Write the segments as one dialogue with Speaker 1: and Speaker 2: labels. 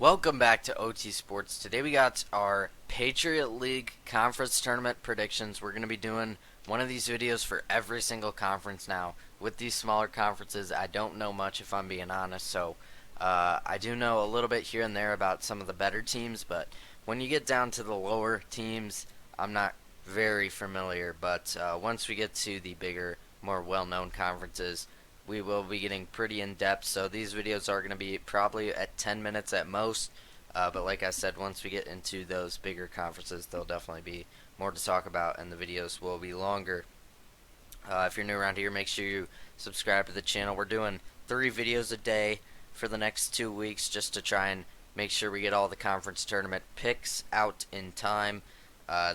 Speaker 1: Welcome back to OT Sports. Today we got our Patriot League conference tournament predictions. We're going to be doing one of these videos for every single conference now. With these smaller conferences, I don't know much if I'm being honest, so I do know a little bit here and there about some of the better teams, but when you get down to the lower teams, I'm not very familiar, but once we get to the bigger, more well-known conferences, we will be getting pretty in-depth, so these videos are going to be probably at 10 minutes at most, but like I said, once we get into those bigger conferences, there'll definitely be more to talk about, and the videos will be longer. If you're new around here, make sure you subscribe to the channel. We're doing 3 videos a day for the next 2 weeks just to try and make sure we get all the conference tournament picks out in time.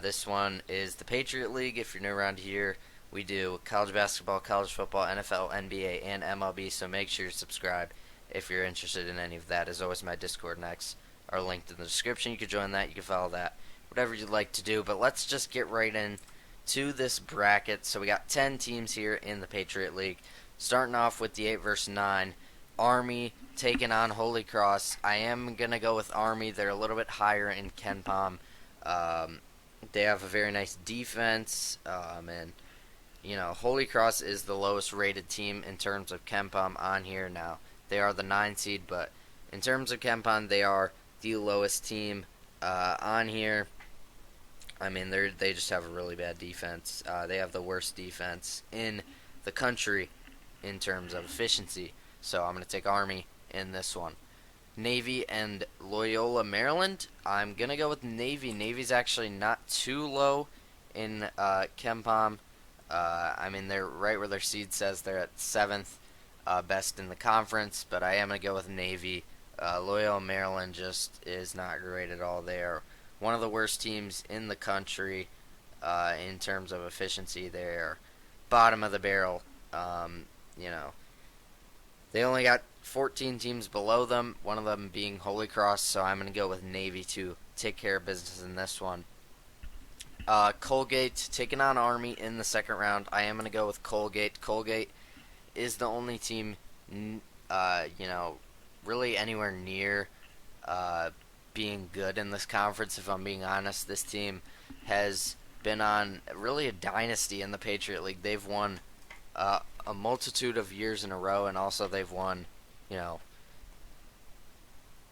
Speaker 1: This one is the Patriot League. If you're new around here, we do college basketball, college football, NFL, NBA, and MLB, so make sure you subscribe if you're interested in any of that. As always, my Discord and X are linked in the description. You can join that, you can follow that, whatever you'd like to do. But let's just get right into this bracket. So we got 10 teams here in the Patriot League. Starting off with the 8 versus 9. Army taking on Holy Cross. I am going to go with Army. They're a little bit higher in KenPom. They have a very nice defense, and you know, Holy Cross is the lowest rated team in terms of KenPom on here now. They are the 9 seed, but in terms of KenPom, they are the lowest team on here. I mean, they just have a really bad defense. They have the worst defense in the country in terms of efficiency. So I'm going to take Army in this one. Navy and Loyola, Maryland. I'm going to go with Navy. Navy's actually not too low in KenPom. I mean, they're right where their seed says. They're at 7th best in the conference, but I am going to go with Navy. Loyola, Maryland just is not great at all. They are one of the worst teams in the country in terms of efficiency. They're bottom of the barrel. You know, they only got 14 teams below them, one of them being Holy Cross, so I'm going to go with Navy to take care of business in this one. Colgate taking on Army in the second round. I am going to go with Colgate. Colgate is the only team, you know, really anywhere near being good in this conference, if I'm being honest. This team has been on really a dynasty in the Patriot League. They've won a multitude of years in a row, and also they've won, you know,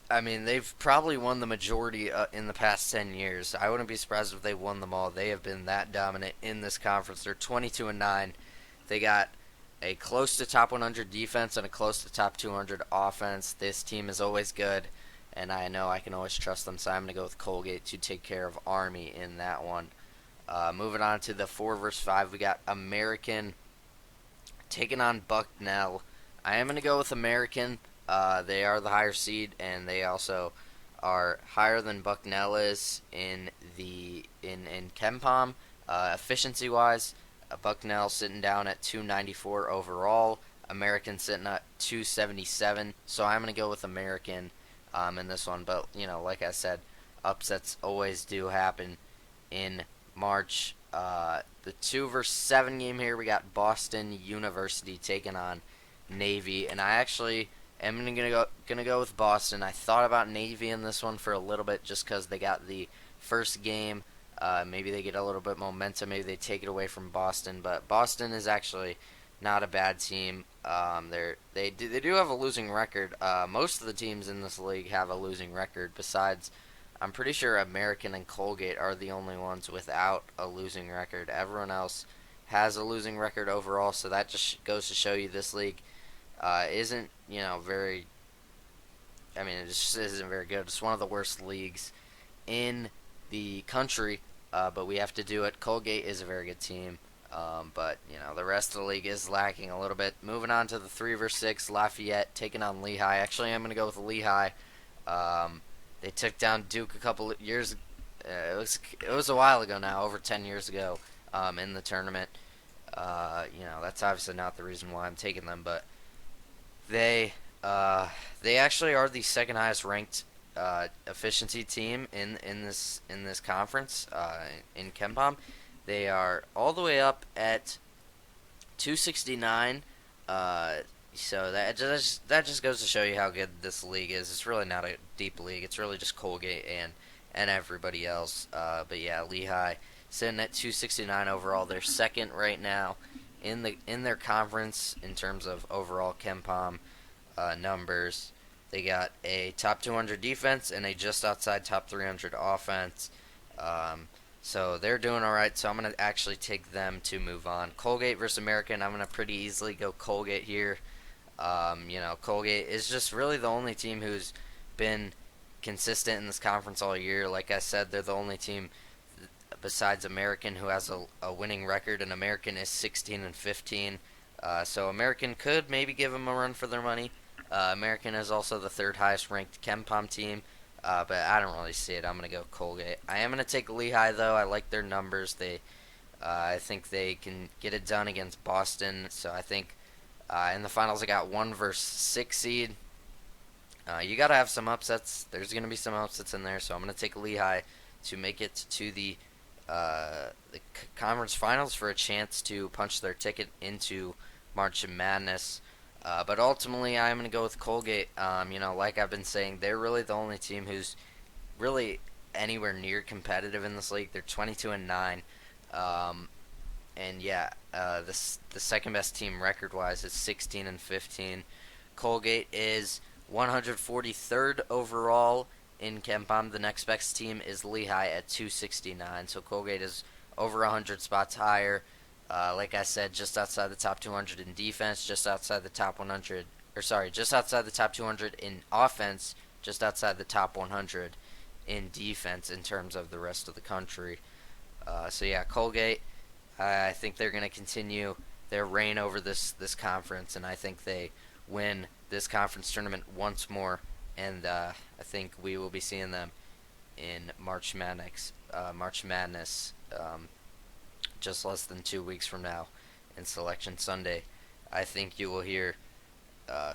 Speaker 1: I mean, they've probably won the majority in the past 10 years. I wouldn't be surprised if they won them all. They have been that dominant in this conference. They're 22-9. They got a close to top 100 defense and a close to top 200 offense. This team is always good, and I know I can always trust them, so I'm going to go with Colgate to take care of Army in that one. Moving on to the 4 versus 5, we got American taking on Bucknell. I am going to go with American. They are the higher seed, and they also are higher than Bucknell is in KenPom. Efficiency wise, Bucknell sitting down at 294 overall. American sitting at 277. So I'm gonna go with American in this one. But you know, like I said, upsets always do happen in March. The 2 versus 7 game here, we got Boston University taking on Navy, and I actually am gonna go with Boston. I thought about Navy in this one for a little bit just because they got the first game. Maybe they get a little bit momentum. Maybe they take it away from Boston. But Boston is actually not a bad team. They do have a losing record. Most of the teams in this league have a losing record. Besides, I'm pretty sure American and Colgate are the only ones without a losing record. Everyone else has a losing record overall. So that just goes to show you this league isn't, you know, very, I mean, it just isn't very good. It's one of the worst leagues in the country, but we have to do it. Colgate is a very good team, but, you know, the rest of the league is lacking a little bit. Moving on to the 3 versus 6, Lafayette taking on Lehigh. Actually, I'm going to go with Lehigh. They took down Duke a couple of years, it was a while ago now, over 10 years ago, in the tournament. You know, that's obviously not the reason why I'm taking them, but they actually are the second highest ranked efficiency team in this conference in KenPom. They are all the way up at 269. So that just goes to show you how good this league is. It's really not a deep league. It's really just Colgate and everybody else. But yeah, Lehigh sitting at 269 overall. They're second right now in their conference in terms of overall KenPom numbers. They got a top 200 defense and a just outside top 300 offense. So they're doing all right. So I'm going to actually take them to move on. Colgate versus American. I'm going to pretty easily go Colgate here. Colgate is just really the only team who's been consistent in this conference all year. Like I said, they're the only team besides American who has a winning record, and American is 16 and 15. So American could maybe give them a run for their money. American is also the third highest ranked KenPom team, but I don't really see it. I'm gonna go Colgate. I am gonna take Lehigh though. I like their numbers. I think they can get it done against Boston. So I think in the finals, I got 1 versus 6 seed. You got to have some upsets. There's going to be some upsets in there, so I'm going to take Lehigh to make it to the conference finals for a chance to punch their ticket into March Madness. But ultimately, I'm going to go with Colgate. Like I've been saying, they're really the only team who's really anywhere near competitive in this league. They're 22 and 9. And yeah, the second best team record wise is 16 and 15. Colgate is 143rd overall in KenPom. The next best team is Lehigh at 269. So Colgate is over 100 spots higher. Like I said, just outside the top 200 in defense, just outside the top 100, just outside the top 200 in offense, just outside the top 100 in defense in terms of the rest of the country. So yeah, Colgate. I think they're going to continue their reign over this conference, and I think they win this conference tournament once more. And I think we will be seeing them in March Madness, just less than 2 weeks from now, in Selection Sunday. I think you will hear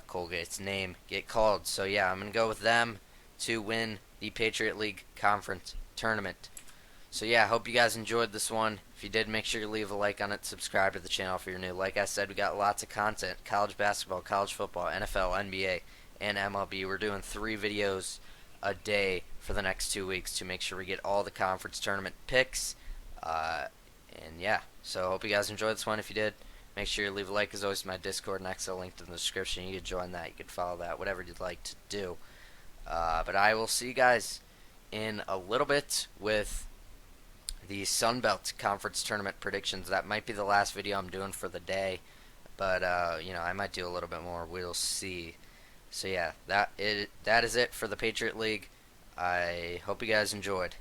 Speaker 1: Colgate's name get called. So yeah, I'm going to go with them to win the Patriot League Conference Tournament. So yeah, I hope you guys enjoyed this one. If you did, make sure you leave a like on it, subscribe to the channel if you're new. Like I said, we got lots of content: college basketball, college football, NFL, NBA, and MLB. We're doing 3 videos a day for the next 2 weeks to make sure we get all the conference tournament picks. And yeah, so I hope you guys enjoyed this one. If you did, make sure you leave a like. As always, my Discord and Excel linked in the description. You can join that, you can follow that, whatever you'd like to do. But I will see you guys in a little bit with the Sun Belt Conference Tournament predictions. That might be the last video I'm doing for the day, but I might do a little bit more. We'll see. So yeah, that is it for the Patriot League. I hope you guys enjoyed.